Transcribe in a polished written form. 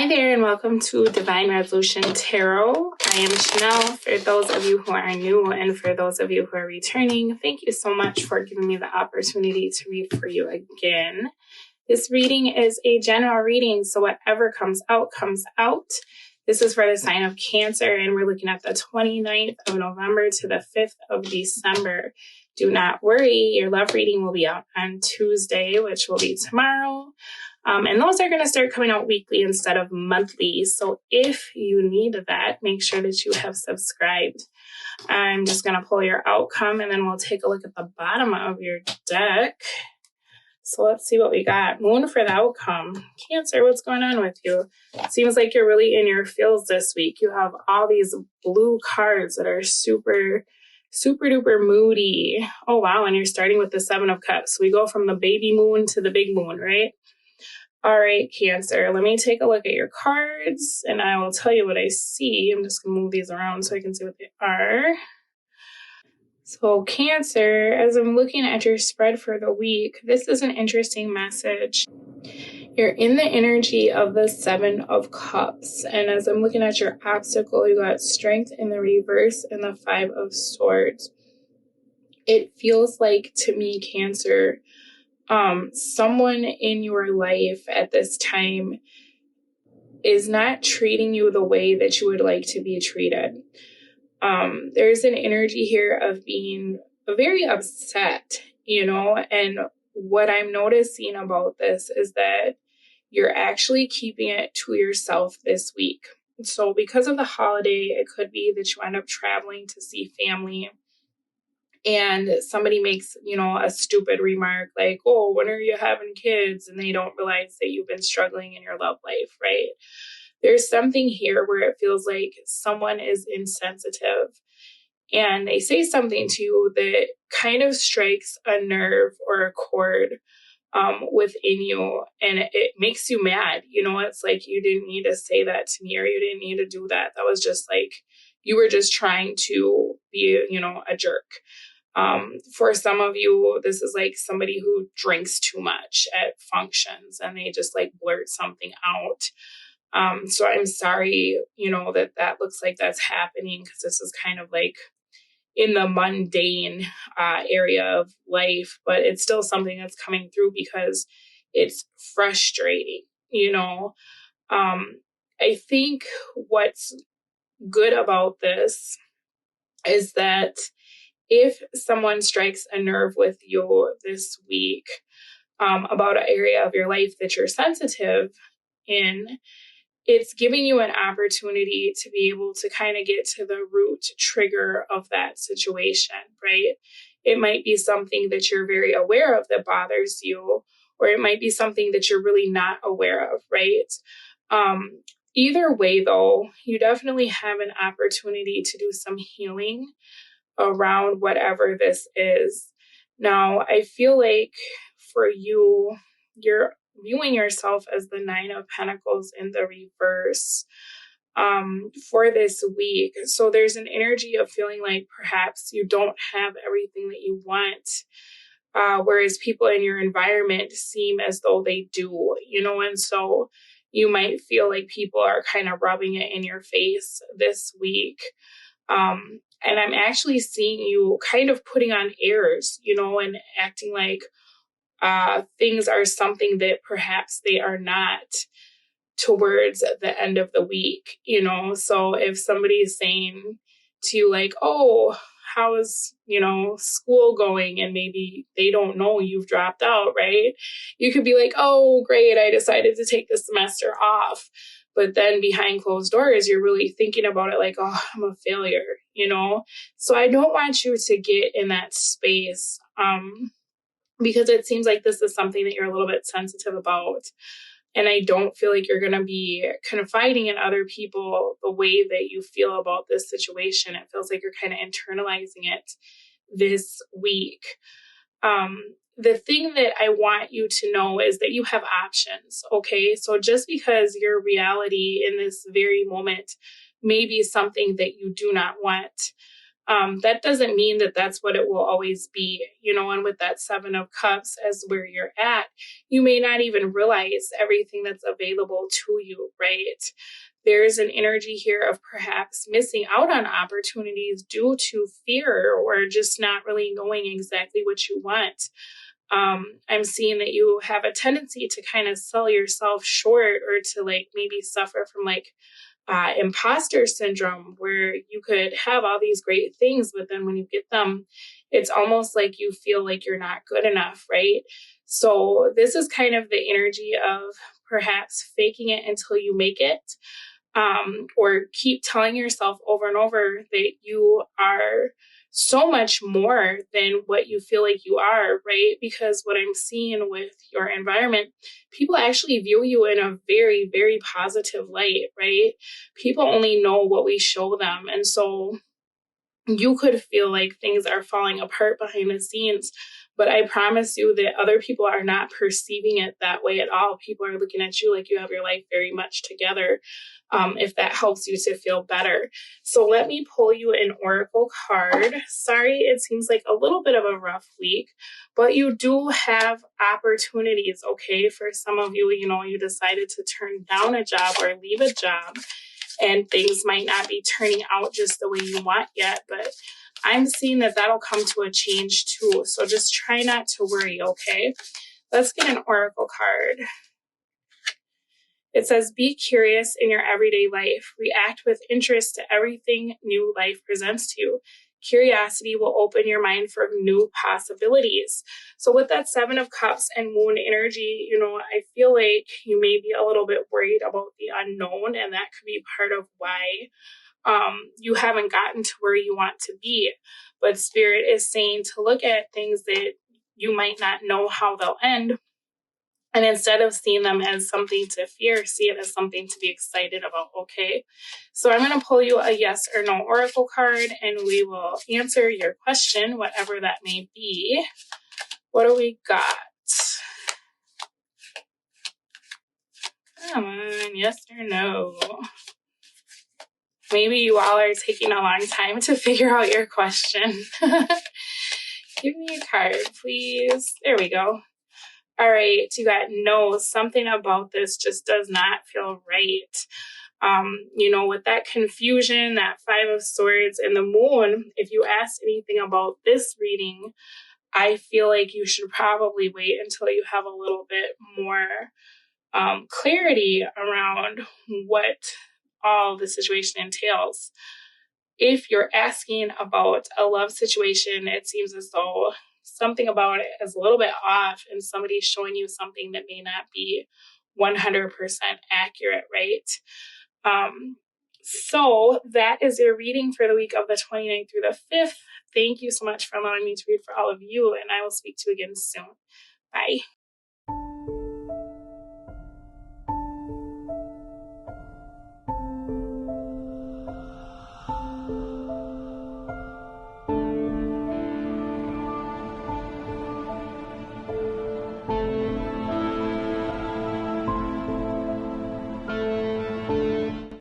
Hi there and welcome to Divine Resolution Tarot. I am Chanel. For those of you who are new and for those of you who are returning, thank you so much for giving me the opportunity to read for you again. This reading is a general reading, so whatever comes out, comes out. This is for the sign of Cancer, and we're looking at the 29th of November to the 5th of December. Do not worry, your love reading will be out on Tuesday, which will be tomorrow. And those are going to start coming out weekly instead of monthly. So if you need that, make sure that you have subscribed. I'm just going to pull your outcome and then we'll take a look at the bottom of your deck. So let's see what we got. Moon for the outcome. Cancer, what's going on with you? It seems like you're really in your feels this week. You have all these blue cards that are super duper moody. Oh, wow. And you're starting with the 7 of Cups. We go from the baby moon to the big moon, right? All right, Cancer, let me take a look at your cards and I will tell you what I see. I'm just going to move these around so I can see what they are. So Cancer, as I'm looking at your spread for the week, this is an interesting message. You're in the energy of the 7 of Cups. And as I'm looking at your obstacle, you got Strength in the reverse and the 5 of Swords. It feels like, to me, Cancer, someone in your life at this time is not treating you the way that you would like to be treated. There's an energy here of being very upset, and what I'm noticing about this is that you're actually keeping it to yourself this week. So because of the holiday, it could be that you end up traveling to see family and somebody makes, a stupid remark like, oh, when are you having kids? And they don't realize that you've been struggling in your love life, right? There's something here where it feels like someone is insensitive and they say something to you that kind of strikes a nerve or a chord within you, and it makes you mad. It's like, you didn't need to say that to me, or you didn't need to do that. That was just like, you were just trying to be, a jerk. For some of you, this is like somebody who drinks too much at functions and they just like blurt something out. So I'm sorry, that looks like that's happening, because this is kind of like in the mundane area of life, but it's still something that's coming through because it's frustrating, I think what's good about this is that if someone strikes a nerve with you this week about an area of your life that you're sensitive in, it's giving you an opportunity to be able to kind of get to the root trigger of that situation, right? It might be something that you're very aware of that bothers you, or it might be something that you're really not aware of, right? Either way, though, you definitely have an opportunity to do some healing around whatever this is. Now, I feel like for you, you're viewing yourself as the 9 of Pentacles in the reverse for this week. So there's an energy of feeling like perhaps you don't have everything that you want, whereas people in your environment seem as though they do, and so you might feel like people are kind of rubbing it in your face this week. And I'm actually seeing you kind of putting on airs, and acting like things are something that perhaps they are not towards the end of the week, So if somebody is saying to you like, oh, how is, school going? And maybe they don't know you've dropped out, right? You could be like, oh, great, I decided to take the semester off. But then behind closed doors, you're really thinking about it like, oh, I'm a failure, So I don't want you to get in that space because it seems like this is something that you're a little bit sensitive about. And I don't feel like you're going to be confiding in other people the way that you feel about this situation. It feels like you're kind of internalizing it this week. The thing that I want you to know is that you have options, okay? So just because your reality in this very moment may be something that you do not want, that doesn't mean that that's what it will always be, and with that 7 of Cups as where you're at, you may not even realize everything that's available to you, right? There's an energy here of perhaps missing out on opportunities due to fear or just not really knowing exactly what you want. I'm seeing that you have a tendency to kind of sell yourself short, or to like maybe suffer from like imposter syndrome, where you could have all these great things, but then when you get them, it's almost like you feel like you're not good enough, right? So this is kind of the energy of perhaps faking it until you make it, or keep telling yourself over and over that you are so much more than what you feel like you are, right? Because what I'm seeing with your environment, people actually view you in a very, very positive light, right? People only know what we show them. And so you could feel like things are falling apart behind the scenes, but I promise you that other people are not perceiving it that way at all. People are looking at you like you have your life very much together, if that helps you to feel better. So let me pull you an oracle card. Sorry, it seems like a little bit of a rough week, but you do have opportunities, okay? For some of you, you decided to turn down a job or leave a job, and things might not be turning out just the way you want yet, but I'm seeing that that'll come to a change too. So just try not to worry, okay? Let's get an oracle card. It says, be curious in your everyday life. React with interest to everything new life presents to you. Curiosity will open your mind for new possibilities. So with that 7 of Cups and Moon energy, I feel like you may be a little bit worried about the unknown, and that could be part of why you haven't gotten to where you want to be. But Spirit is saying to look at things that you might not know how they'll end, and instead of seeing them as something to fear, see it as something to be excited about, okay? So I'm going to pull you a yes or no oracle card, and we will answer your question, whatever that may be. What do we got? Come on, yes or no? Maybe you all are taking a long time to figure out your question. Give me a card, please. There we go. All right, you got no. Something about this just does not feel right. With that confusion, that 5 of Swords, and the Moon, if you ask anything about this reading, I feel like you should probably wait until you have a little bit more clarity around what all the situation entails. If you're asking about a love situation, it seems as though something about it is a little bit off, and somebody's showing you something that may not be 100% accurate, right? So that is your reading for the week of the 29th through the 5th. Thank you so much for allowing me to read for all of you, and I will speak to you again soon. Bye.